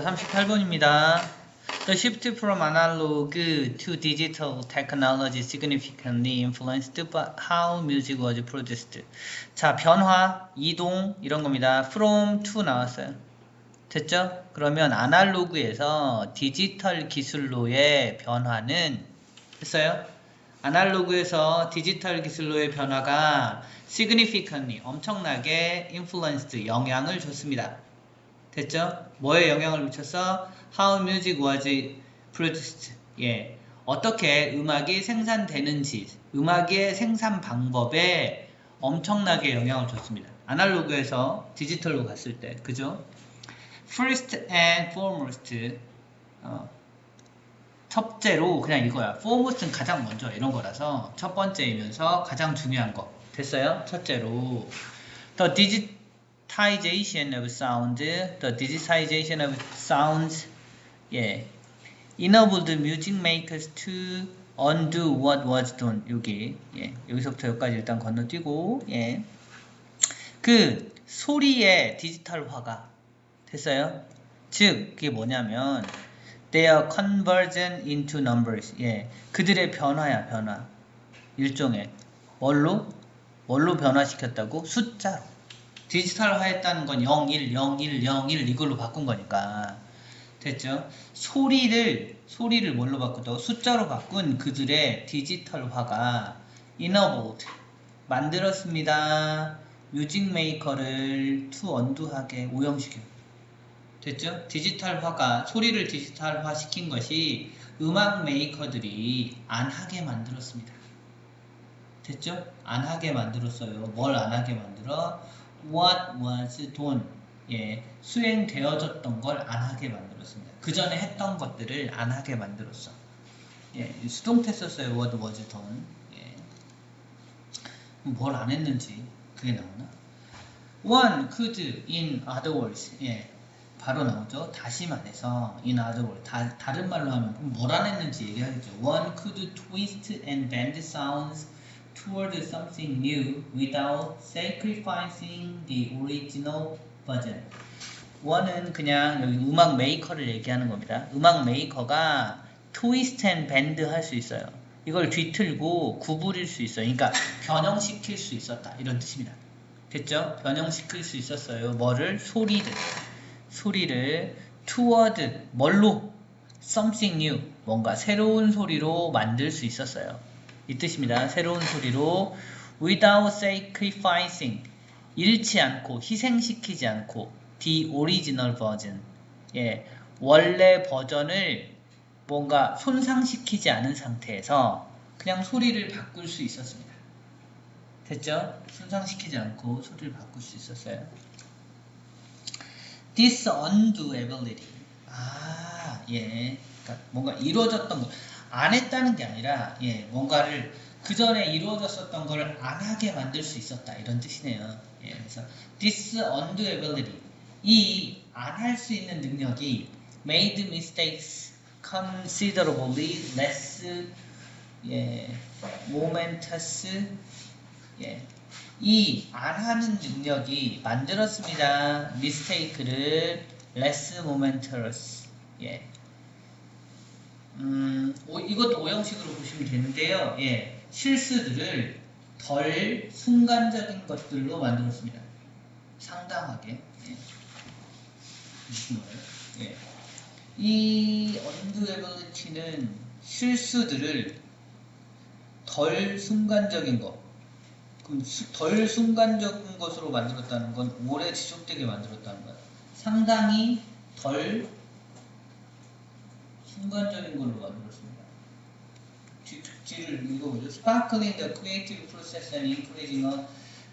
38번입니다. The shift from analog to digital technology significantly influenced how music was produced. 자, 변화, 이동 이런 겁니다. From to 나왔어요. 됐죠? 그러면 아날로그에서 디지털 기술로의 변화는 됐어요? 아날로그에서 디지털 기술로의 변화가 significantly 엄청나게 influenced 영향을 줬습니다. 됐죠? 뭐에 영향을 미쳤어? How music was produced. 예. 어떻게 음악이 생산되는지, 음악의 생산 방법에 엄청나게 영향을 줬습니다. 아날로그에서 디지털로 갔을 때, 그죠? First and foremost. 첫째로 그냥 이거야. foremost는 가장 먼저 이런 거라서 첫 번째이면서 가장 중요한 거. 됐어요? 첫째로. The digitization of sound, the digitization of sounds, 예, enabled music makers to undo what was done. 여기, 예, 여기서부터 여기까지 일단 건너뛰고, 예, 그 소리의 디지털화가 됐어요. 즉, 그게 뭐냐면 their conversion into numbers, 예, 그들의 변화야, 변화. 일종의 뭘로 변화시켰다고? 숫자로. 디지털화했다는 건 01, 01, 01 이걸로 바꾼 거니까. 됐죠? 소리를 뭘로 바꾸다고? 숫자로 바꾼 그들의 디지털화가 enabled, 만들었습니다. 뮤직 메이커를 to undo하게 오염시켜. 됐죠? 디지털화가, 소리를 디지털화 시킨 것이 음악 메이커들이 안 하게 만들었습니다. 됐죠? 안 하게 만들었어요. 뭘 안 하게 만들어? What was done. 예, 수행되어졌던 걸 안 하게 만들었습니다. 그 전에 했던 것들을 안 하게 만들었어. 예, 수동태 썼어요. What was done. 예. 뭘 안 했는지 그게 나오나? One could, in other words. 예, 바로 나오죠. 다시 말해서 in other words. 다른 말로 하면 뭘 안 했는지 얘기하겠죠. One could twist and bend sounds toward something new without sacrificing the original version. 원은 그냥 여기 음악 메이커를 얘기하는 겁니다. 음악 메이커가 twist and bend 할 수 있어요. 이걸 뒤틀고 구부릴 수 있어요. 그러니까 변형시킬 수 있었다 이런 뜻입니다. 됐죠? 변형시킬 수 있었어요. 뭐를? 소리를 toward 뭘로? something new, 뭔가 새로운 소리로 만들 수 있었어요. 이 뜻입니다. 새로운 소리로 without sacrificing, 잃지 않고 희생시키지 않고 the original version, 예, 원래 버전을 뭔가 손상시키지 않은 상태에서 그냥 소리를 바꿀 수 있었습니다. 됐죠? 손상시키지 않고 소리를 바꿀 수 있었어요. This undo ability. 예, 그러니까 뭔가 이루어졌던 거. 안 했다는 게 아니라, 예, 뭔가를 그 전에 이루어졌었던 걸 안 하게 만들 수 있었다 이런 뜻이네요. 예, 그래서 this undo ability, 이 안 할 수 있는 능력이 made mistakes considerably less, 예, momentous, 예, 이 안 하는 능력이 만들었습니다. mistake를 less momentous, 예. 이것도 오형식으로 보시면 되는데요. 예, 실수들을 덜 순간적인 것들로 만들었습니다. 상당하게. 예. 무슨 말이에요? 예. 이 undoability는 실수들을 덜 순간적인 것, 덜 순간적인 것으로 만들었다는 건 오래 지속되게 만들었다는 거야. 상당히 덜 순간적인 걸로 만들었습니다. 뒤를 읽어보죠. Sparkling the creative process and encouraging a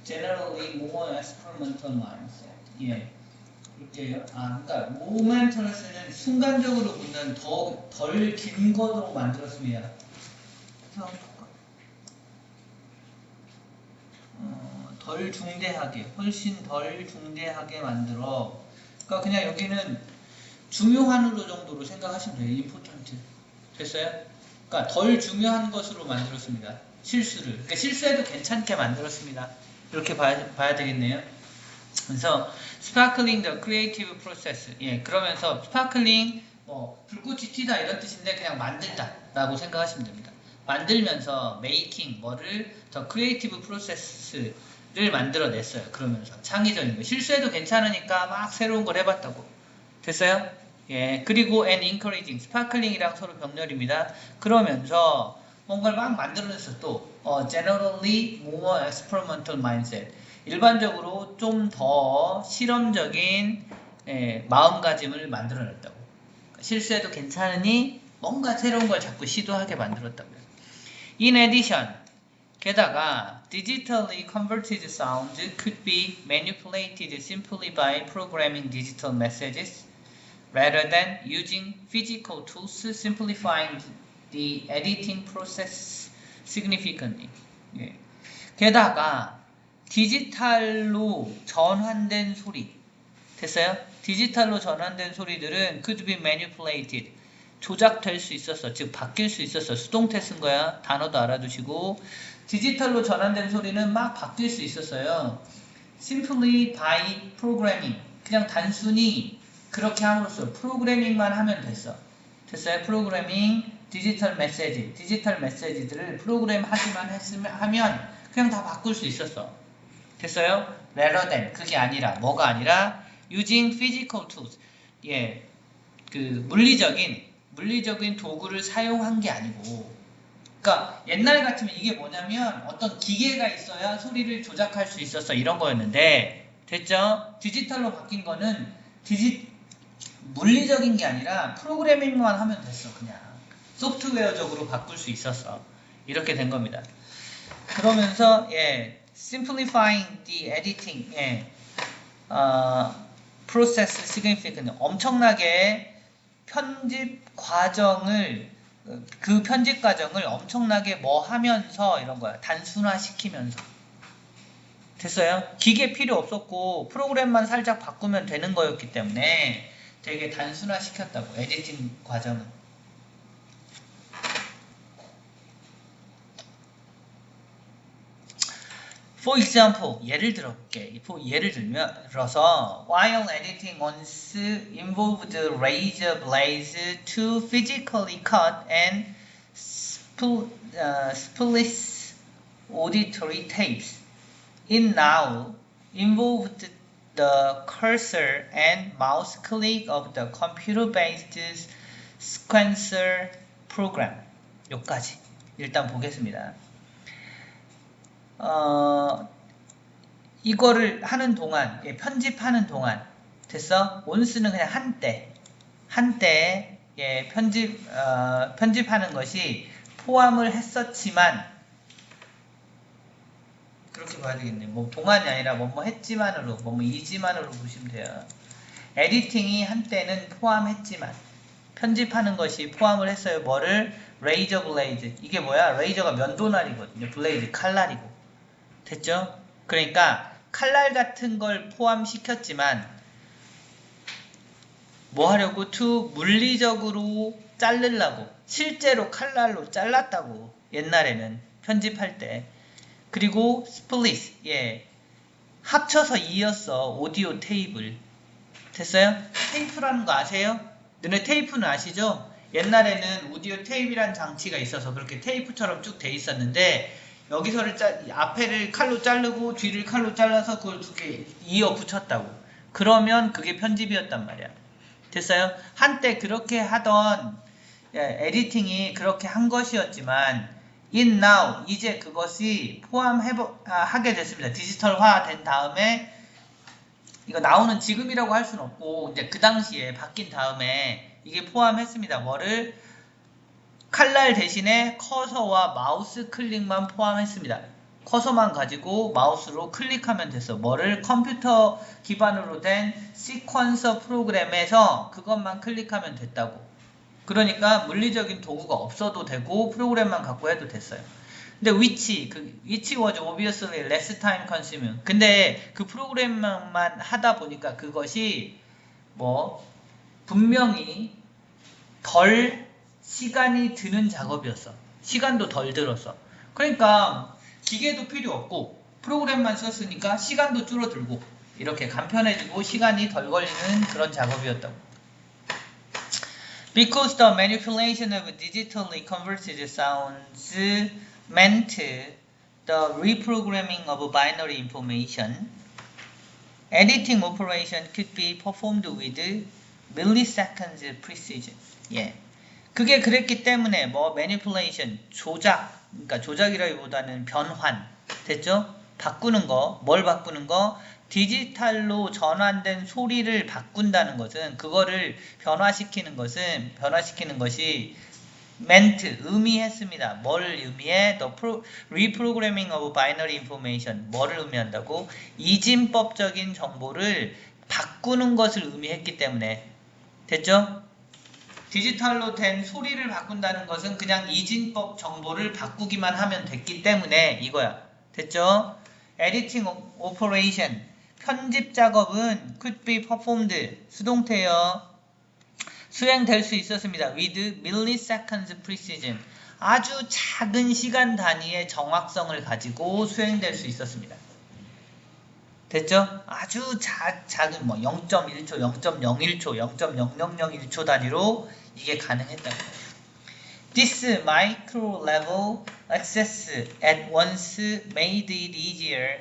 generally more experimental mindset. 예, 이렇게요. 그러니까 momental에서는 순간적으로 보면 덜 긴 것으로 만들었습니다. 덜 중대하게, 훨씬 덜 중대하게 만들어. 그러니까 그냥 여기는 중요한으로 정도로 생각하시면 돼요. important. 됐어요? 그러니까 덜 중요한 것으로 만들었습니다. 실수를. 그러니까 실수해도 괜찮게 만들었습니다. 이렇게 봐야 되겠네요. 그래서 sparkling the creative process. 예, 그러면서 sparkling 뭐 불꽃이 튀다 이런 뜻인데 그냥 만든다 라고 생각하시면 됩니다. 만들면서 making 뭐를 더 creative process를 만들어냈어요. 그러면서 창의적인 거 실수해도 괜찮으니까 막 새로운 걸 해봤다고. 됐어요? 예, 그리고 and encouraging sparkling이랑 서로 병렬입니다. 그러면서 뭔가를 막 만들어냈어. 또 generally more experimental mindset 일반적으로 좀 더 실험적인 마음가짐을 만들어냈다고. 실수해도 괜찮으니 뭔가 새로운 걸 자꾸 시도하게 만들었다고요. In addition, 게다가 digitally converted sound could be manipulated simply by programming digital messages rather than using physical tools, simplifying the editing process significantly. 예. 게다가 디지털로 전환된 소리 됐어요? 디지털로 전환된 소리들은 could be manipulated 조작될 수 있었어. 즉 바뀔 수 있었어. 수동태 쓴 거야. 단어도 알아두시고 디지털로 전환된 소리는 막 바뀔 수 있었어요. simply by programming 그냥 단순히 그렇게 함으로써 프로그래밍만 하면 됐어. 됐어요? 프로그래밍 디지털 메시지들을 프로그램 하면 그냥 다 바꿀 수 있었어. 됐어요? rather than 그게 아니라 뭐가 아니라 using physical tools 예, 그 물리적인 도구를 사용한 게 아니고 그러니까 옛날 같으면 이게 뭐냐면 어떤 기계가 있어야 소리를 조작할 수 있었어 이런 거였는데 됐죠? 디지털로 바뀐 거는 물리적인 게 아니라 프로그래밍만 하면 됐어. 그냥 소프트웨어적으로 바꿀 수 있었어. 이렇게 된 겁니다. 그러면서 예, simplifying the editing process significantly 엄청나게 그 편집 과정을 엄청나게 뭐 하면서 이런 거야. 단순화시키면서. 됐어요? 기계 필요 없었고 프로그램만 살짝 바꾸면 되는 거였기 때문에 되게 단순화시켰다고. 에디팅 과정은. For example, 예를 들어서 while editing once involved razor blades to physically cut and splice auditory tapes. It now involved the cursor and mouse click of the computer-based sequencer program. 여기까지 일단 보겠습니다. 이거를 하는 동안, 편집하는 동안, 됐어? once는 그냥 한때, 편집하는 것이 포함을 했었지만, 그렇게 봐야 되겠네. 뭐, 동안이 아니라 뭐 했지만으로, 이지만으로 보시면 돼요. 에디팅이 한때는 포함했지만, 편집하는 것이 포함을 했어요. 뭐를? 레이저 블레이드. 이게 뭐야? 레이저가 면도날이거든요. 블레이드, 칼날이고. 됐죠? 그러니까 칼날 같은 걸 포함시켰지만 뭐 하려고? to 물리적으로 자르려고 실제로 칼날로 잘랐다고 옛날에는 편집할 때. 그리고 split 합쳐서 이었어. 오디오 테이프를. 됐어요? 테이프라는 거 아세요? 너네 테이프는 아시죠? 옛날에는 오디오 테이프라는 장치가 있어서 그렇게 테이프처럼 쭉 돼 있었는데 여기서를 앞에를 칼로 자르고 뒤를 칼로 잘라서 그걸 두 개 이어 붙였다고. 그러면 그게 편집이었단 말이야. 됐어요? 한때 그렇게 하던 에디팅이 그렇게 한 것이었지만 in now 이제 그것이 하게 됐습니다. 디지털화 된 다음에 이거 나오는 지금이라고 할 수는 없고 이제 그 당시에 바뀐 다음에 이게 포함했습니다. 뭐를? 칼날 대신에 커서와 마우스 클릭만 포함했습니다. 커서만 가지고 마우스로 클릭하면 됐어. 뭐를? 컴퓨터 기반으로 된 시퀀서 프로그램에서 그것만 클릭하면 됐다고. 그러니까 물리적인 도구가 없어도 되고 프로그램만 갖고 해도 됐어요. 근데 which was obviously less time consuming. 근데 그 프로그램만 하다 보니까 그것이 분명히 덜 시간이 드는 작업이었어. 시간도 덜 들었어. 그러니까 기계도 필요 없고 프로그램만 썼으니까 시간도 줄어들고 이렇게 간편해지고 시간이 덜 걸리는 그런 작업이었다고. Because the manipulation of digitally converted sounds meant the reprogramming of binary information, editing operation could be performed with milliseconds precision. 예. 그게 그랬기 때문에 뭐 manipulation, 조작, 그러니까 조작이라기보다는 변환, 됐죠? 바꾸는 거, 뭘 바꾸는 거? 디지털로 전환된 소리를 바꾼다는 것은, 그거를 변화시키는 것이 meant, 의미했습니다. 뭘 의미해? The reprogramming of binary information. 뭐를 의미한다고? 이진법적인 정보를 바꾸는 것을 의미했기 때문에. 됐죠? 디지털로 된 소리를 바꾼다는 것은 그냥 이진법 정보를 바꾸기만 하면 됐기 때문에 이거야. 됐죠? Editing operation, 편집 작업은 could be performed, 수동태요. 수행될 수 있었습니다. With milliseconds precision, 아주 작은 시간 단위의 정확성을 가지고 수행될 수 있었습니다. 됐죠? 아주 작은 뭐 0.1초, 0.01초, 0.0001초 단위로 이게 가능했다고. This micro level access at once made it easier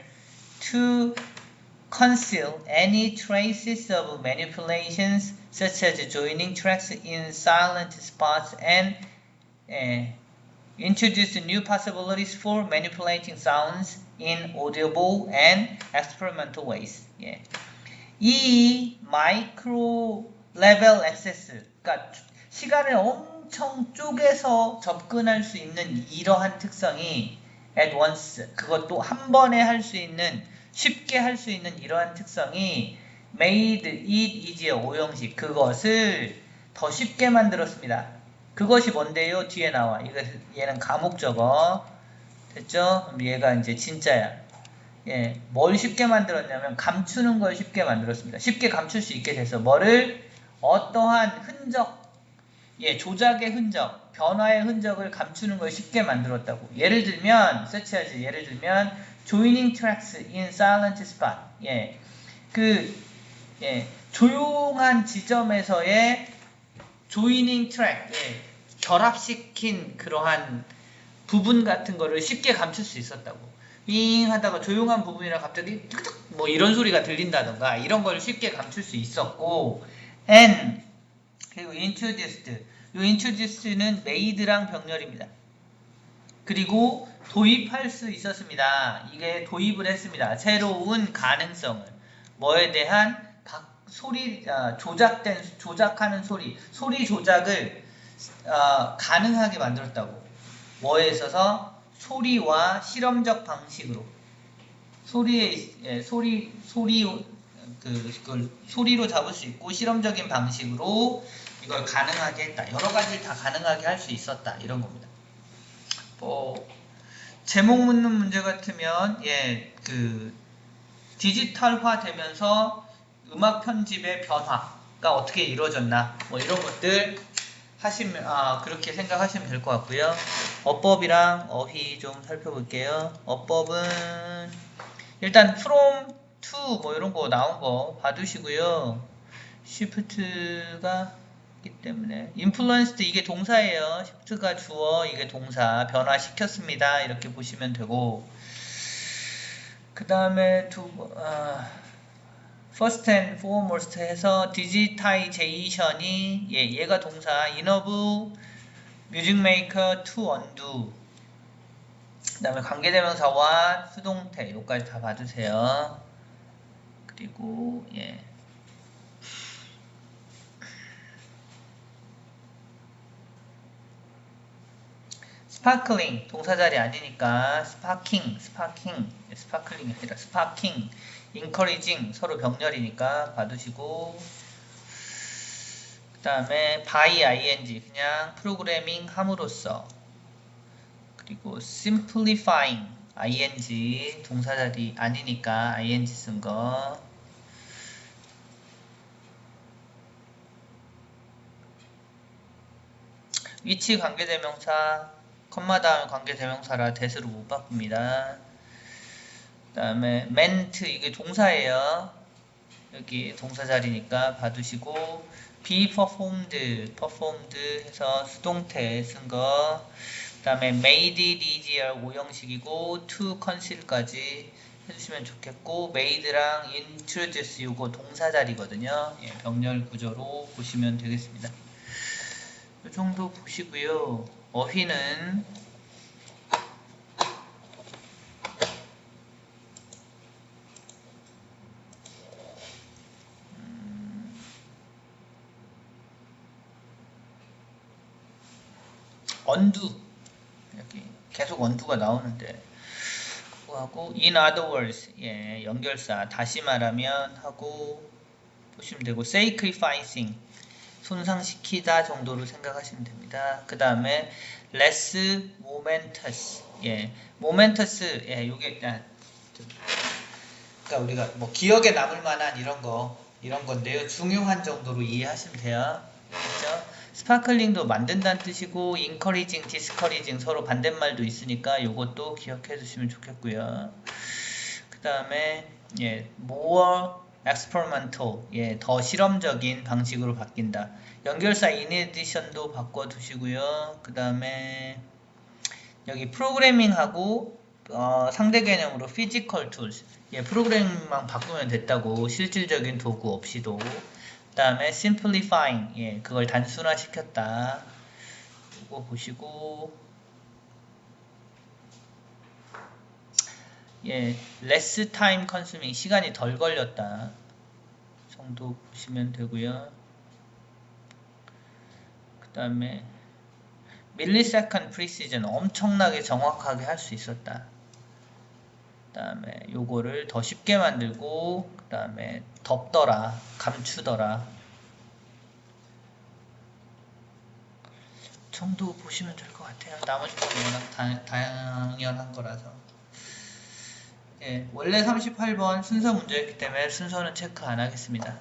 to conceal any traces of manipulations such as joining tracks in silent spots and introduced new possibilities for manipulating sounds in audible and experimental ways. 예. 이 마이크로 레벨 액세스, 그러니까 시간을 엄청 쪼개서 접근할 수 있는 이러한 특성이 at once, 그것도 한 번에 할 수 있는, 쉽게 할 수 있는 이러한 특성이 made it easier, 오형식, 그것을 더 쉽게 만들었습니다. 그것이 뭔데요? 뒤에 나와. 얘는 가목적어. 됐죠? 얘가 이제 진짜야. 예, 뭘 쉽게 만들었냐면 감추는 걸 쉽게 만들었습니다. 쉽게 감출 수 있게 돼서 뭐를? 어떠한 흔적, 예, 조작의 흔적, 변화의 흔적을 감추는 걸 쉽게 만들었다고. 예를 들면 joining tracks in silent spot. 예, 조용한 지점에서의 joining track, 예, 결합시킨 그러한 부분 같은 거를 쉽게 감출 수 있었다고. 윙 하다가 조용한 부분이라 갑자기 툭툭 뭐 이런 소리가 들린다던가 이런 걸 쉽게 감출 수 있었고, and 그리고 introduced, 이 introduce는 made랑 병렬입니다. 그리고 도입할 수 있었습니다. 이게 도입을 했습니다. 새로운 가능성을, 뭐에 대한 조작하는 소리 조작을 가능하게 만들었다고. 뭐에 있어서? 소리와 실험적 방식으로, 그걸 소리로 잡을 수 있고 실험적인 방식으로 이걸 가능하게 했다. 여러 가지를 다 가능하게 할 수 있었다. 이런 겁니다. 뭐 제목 묻는 문제 같으면 디지털화 되면서 음악 편집의 변화가 어떻게 이루어졌나, 뭐 이런 것들 그렇게 생각하시면 될 것 같고요. 어법이랑 어휘 좀 살펴볼게요. 어법은 일단 from, to 뭐 이런 거 나온 거 봐두시고요. shift가 있기 때문에 influenced, 이게 동사예요. shift가 주어, 이게 동사, 변화시켰습니다. 이렇게 보시면 되고, 그 다음에 first and foremost 해서 digitization이 얘가 동사, involve music maker to undo, 그 다음에 관계대명사와 수동태, 요까지 다 봐주세요. 그리고 sparkling 동사자리 아니니까 sparkling 아니라 sparking, encouraging 서로 병렬이니까 봐두시고, 그 다음에 by ing 그냥 프로그래밍 함으로써, 그리고 simplifying ing 동사자리 아니니까 ing 쓴 거, 위치 관계대명사 컴마 다음 관계대명사라 대수로 못 바꿉니다. 그 다음에 meant, 이게 동사예요. 여기 동사 자리니까 봐두시고 be performed 해서 수동태 쓴 거. 그 다음에 made it easier 오형식이고 to conceal까지 해주시면 좋겠고 made랑 introduce 요거 동사 자리거든요. 예, 병렬 구조로 보시면 되겠습니다. 이 정도 보시고요. 어휘는 언두 여기 계속 언두가 나오는데 그거 하고 in other words 예, 연결사 다시 말하면 하고 보시면 되고 sacrificing 손상시키다 정도로 생각하시면 됩니다. 그 다음에 less momentous 예, momentous 예, 요게 그러니까 우리가 뭐 기억에 남을 만한 이런 건데요. 중요한 정도로 이해하시면 돼요. 그렇죠? 스파클링도 만든다는 뜻이고 encouraging, discouraging 서로 반대말도 있으니까 요것도 기억해 두시면 좋겠고요. 그 다음에 예, more experimental 예, 더 실험적인 방식으로 바뀐다. 연결사 in addition도 바꿔 두시고요. 그 다음에 여기 프로그래밍하고 상대 개념으로 physical tools 예, 프로그래밍만 바꾸면 됐다고 실질적인 도구 없이도. 그 다음에 simplifying 예, 그걸 단순화시켰다. 이거 보시고 예, less time consuming 시간이 덜 걸렸다 정도 보시면 되고요. 그 다음에 millisecond precision 엄청나게 정확하게 할 수 있었다. 그 다음에 요거를 더 쉽게 만들고 그 다음에 덮더라 감추더라 정도 보시면 될 것 같아요. 나머지 건 워낙 당연한 거라서 예, 원래 38번 순서 문제였기 때문에 순서는 체크 안 하겠습니다.